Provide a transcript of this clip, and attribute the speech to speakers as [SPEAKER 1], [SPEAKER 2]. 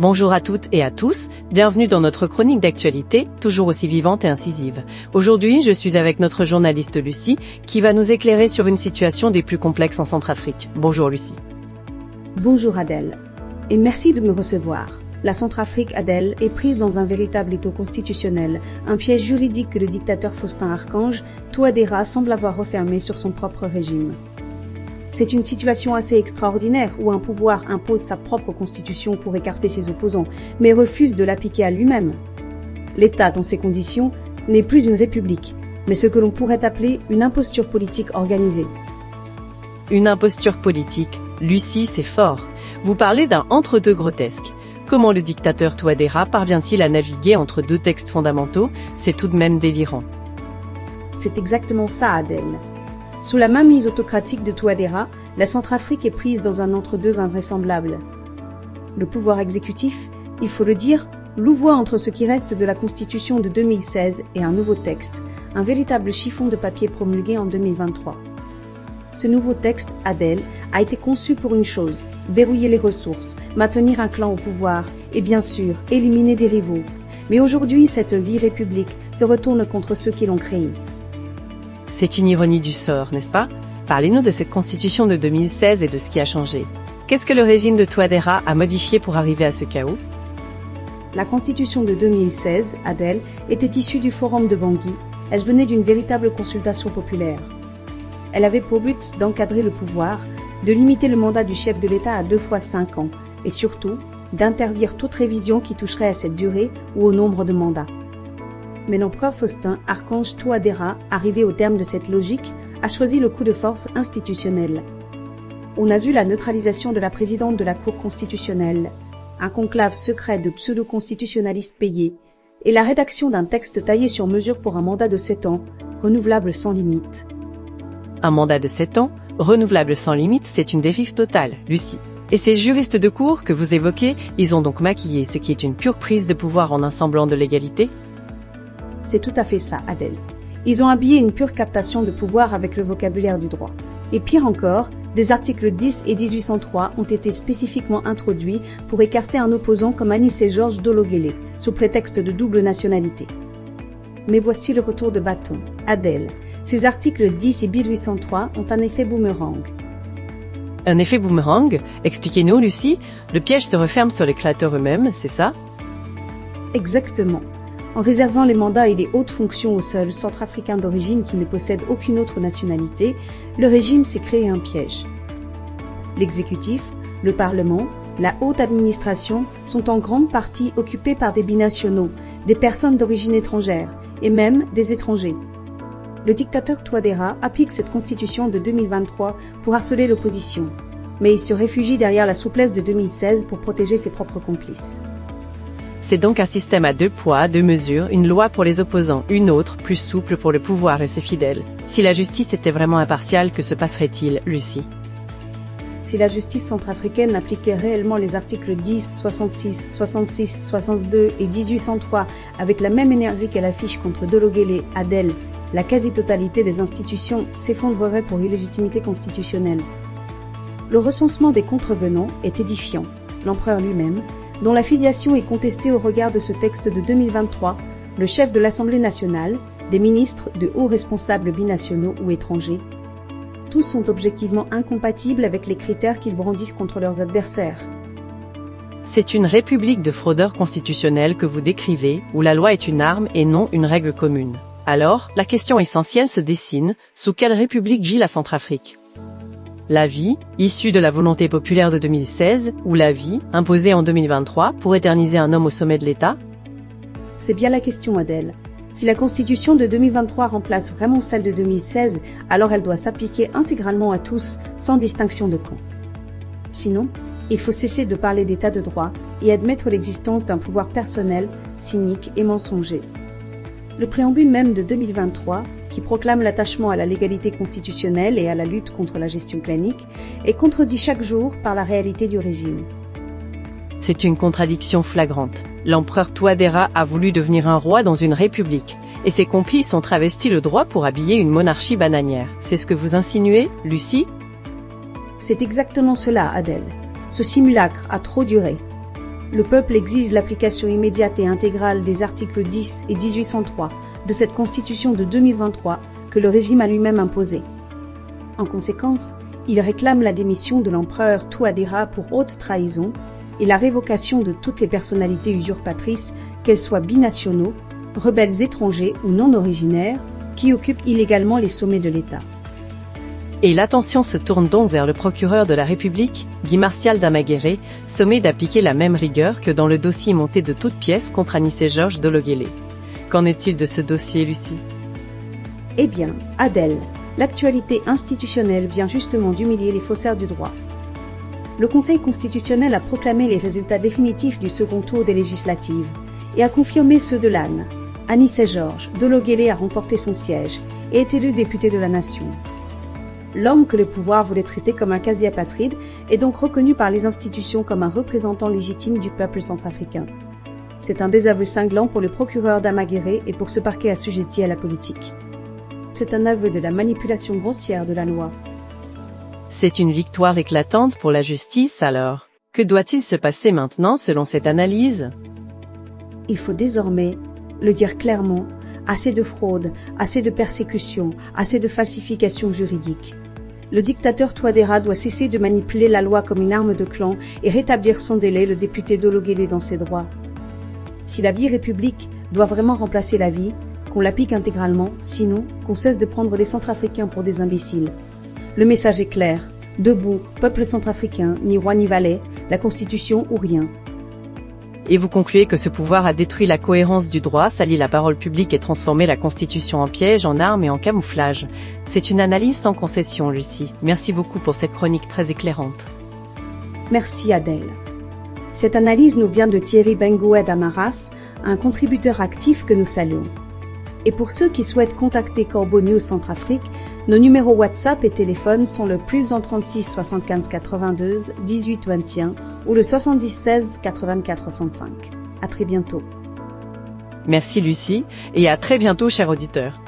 [SPEAKER 1] Bonjour à toutes et à tous, bienvenue dans notre chronique d'actualité, toujours aussi vivante et incisive. Aujourd'hui, je suis avec notre journaliste Lucie, qui va nous éclairer sur une situation des plus complexes en Centrafrique. Bonjour Lucie.
[SPEAKER 2] Bonjour Adèle, et merci de me recevoir. La Centrafrique, Adèle, est prise dans un véritable étau constitutionnel, un piège juridique que le dictateur Faustin-Archange, Touadéra, semble avoir refermé sur son propre régime. C'est une situation assez extraordinaire où un pouvoir impose sa propre constitution pour écarter ses opposants, mais refuse de l'appliquer à lui-même. L'État, dans ces conditions, n'est plus une république, mais ce que l'on pourrait appeler une imposture politique organisée.
[SPEAKER 1] Une imposture politique, Lucie, c'est fort. Vous parlez d'un entre-deux grotesque. Comment le dictateur Touadéra parvient-il à naviguer entre deux textes fondamentaux? C'est tout de même délirant.
[SPEAKER 2] C'est exactement ça, Adèle. Sous la mainmise autocratique de Touadéra, la Centrafrique est prise dans un entre-deux invraisemblable. Le pouvoir exécutif, il faut le dire, louvoie entre ce qui reste de la Constitution de 2016 et un nouveau texte, un véritable chiffon de papier promulgué en 2023. Ce nouveau texte, Adèle, a été conçu pour une chose, verrouiller les ressources, maintenir un clan au pouvoir et bien sûr, éliminer des rivaux. Mais aujourd'hui, cette vie république se retourne contre ceux qui l'ont créée.
[SPEAKER 1] C'est une ironie du sort, n'est-ce pas? Parlez-nous de cette constitution de 2016 et de ce qui a changé. Qu'est-ce que le régime de Touadéra a modifié pour arriver à ce chaos?
[SPEAKER 2] La constitution de 2016, Adèle, était issue du forum de Bangui. Elle venait d'une véritable consultation populaire. Elle avait pour but d'encadrer le pouvoir, de limiter le mandat du chef de l'État à 2 fois 5 ans, et surtout, d'interdire toute révision qui toucherait à cette durée ou au nombre de mandats. Mais l'empereur Faustin-Archange Touadéra, arrivé au terme de cette logique, a choisi le coup de force institutionnel. On a vu la neutralisation de la présidente de la Cour constitutionnelle, un conclave secret de pseudo-constitutionnalistes payés, et la rédaction d'un texte taillé sur mesure pour un mandat de 7 ans, renouvelable sans limite.
[SPEAKER 1] Un mandat de 7 ans, renouvelable sans limite, c'est une défife totale, Lucie. Et ces juristes de cour que vous évoquez, ils ont donc maquillé ce qui est une pure prise de pouvoir en un semblant de légalité?
[SPEAKER 2] C'est tout à fait ça, Adèle. Ils ont habillé une pure captation de pouvoir avec le vocabulaire du droit. Et pire encore, des articles 10 et 1803 ont été spécifiquement introduits pour écarter un opposant comme Anissé Georges Dologuélé, sous prétexte de double nationalité. Mais voici le retour de bâton. Adèle, ces articles 10 et 1803 ont un effet boomerang.
[SPEAKER 1] Un effet boomerang? Expliquez-nous, Lucie. Le piège se referme sur les créateurs eux-mêmes, c'est ça?
[SPEAKER 2] Exactement. En réservant les mandats et les hautes fonctions aux seuls centrafricains d'origine qui ne possèdent aucune autre nationalité, le régime s'est créé un piège. L'exécutif, le Parlement, la haute administration sont en grande partie occupés par des binationaux, des personnes d'origine étrangère et même des étrangers. Le dictateur Touadéra applique cette constitution de 2023 pour harceler l'opposition, mais il se réfugie derrière la souplesse de 2016 pour protéger ses propres complices.
[SPEAKER 1] C'est donc un système à 2 poids, 2 mesures, une loi pour les opposants, une autre, plus souple pour le pouvoir et ses fidèles. Si la justice était vraiment impartiale, que se passerait-il, Lucie?
[SPEAKER 2] Si la justice centrafricaine appliquait réellement les articles 10, 66, 66, 62 et 1803 avec la même énergie qu'elle affiche contre Dologuélé, Adèle, la quasi-totalité des institutions s'effondrerait pour illégitimité constitutionnelle. Le recensement des contrevenants est édifiant. L'empereur lui-même, dont la filiation est contestée au regard de ce texte de 2023, le chef de l'Assemblée nationale, des ministres, de hauts responsables binationaux ou étrangers, tous sont objectivement incompatibles avec les critères qu'ils brandissent contre leurs adversaires.
[SPEAKER 1] C'est une république de fraudeurs constitutionnels que vous décrivez, où la loi est une arme et non une règle commune. Alors, la question essentielle se dessine, sous quelle république vit la Centrafrique? La vie, issue de la volonté populaire de 2016, ou la vie, imposée en 2023, pour éterniser un homme au sommet de l'État?
[SPEAKER 2] C'est bien la question, Adèle. Si la Constitution de 2023 remplace vraiment celle de 2016, alors elle doit s'appliquer intégralement à tous, sans distinction de camp. Sinon, il faut cesser de parler d'état de droit et admettre l'existence d'un pouvoir personnel, cynique et mensonger. Le préambule même de 2023, qui proclame l'attachement à la légalité constitutionnelle et à la lutte contre la gestion clanique, est contredit chaque jour par la réalité du régime.
[SPEAKER 1] C'est une contradiction flagrante. L'empereur Touadéra a voulu devenir un roi dans une république, et ses complices ont travesti le droit pour habiller une monarchie bananière. C'est ce que vous insinuez, Lucie?
[SPEAKER 2] C'est exactement cela, Adèle. Ce simulacre a trop duré. le peuple exige l'application immédiate et intégrale des articles 10 et 1803 de cette Constitution de 2023 que le régime a lui-même imposée. En conséquence, il réclame la démission de l'empereur Touadéra pour haute trahison et la révocation de toutes les personnalités usurpatrices, qu'elles soient binationaux, rebelles étrangers ou non originaires, qui occupent illégalement les sommets de l'État.
[SPEAKER 1] Et l'attention se tourne donc vers le procureur de la République, Guy Martial Damaguéré, sommé d'appliquer la même rigueur que dans le dossier monté de toutes pièces contre Anissé Georges Dologuélé. Qu'en est-il de ce dossier, Lucie?
[SPEAKER 2] Eh bien, Adèle, l'actualité institutionnelle vient justement d'humilier les faussaires du droit. Le Conseil constitutionnel a proclamé les résultats définitifs du second tour des législatives et a confirmé ceux de l'âne. Anissé Georges Dologuélé a remporté son siège et est élu député de la nation. L'homme que le pouvoir voulait traiter comme un quasi-apatride est donc reconnu par les institutions comme un représentant légitime du peuple centrafricain. C'est un désaveu cinglant pour le procureur Damaguéré et pour ce parquet assujetti à la politique. C'est un aveu de la manipulation grossière de la loi.
[SPEAKER 1] C'est une victoire éclatante pour la justice alors. Que doit-il se passer maintenant selon cette analyse?
[SPEAKER 2] Il faut désormais le dire clairement, assez de fraude, assez de persécution, assez de falsification juridique. Le dictateur Touadéra doit cesser de manipuler la loi comme une arme de clan et rétablir sans délai le député Dologuélé dans ses droits. Si la vie république doit vraiment remplacer la vie, qu'on l'applique intégralement, sinon qu'on cesse de prendre les Centrafricains pour des imbéciles. Le message est clair. Debout, peuple centrafricain, ni roi ni valet, la Constitution ou rien.
[SPEAKER 1] Et vous concluez que ce pouvoir a détruit la cohérence du droit, sali la parole publique et transformé la Constitution en piège, en arme et en camouflage. C'est une analyse sans concession, Lucie. Merci beaucoup pour cette chronique très éclairante.
[SPEAKER 2] Merci Adèle. Cette analyse nous vient de Thierry Bengoued Amaras, un contributeur actif que nous saluons. Et pour ceux qui souhaitent contacter Corbeau News Centrafrique, nos numéros WhatsApp et téléphone sont le +1 36 75 82 18 21 ou le 70 16 84 65. À très bientôt.
[SPEAKER 1] Merci Lucie, et à très bientôt chers auditeurs.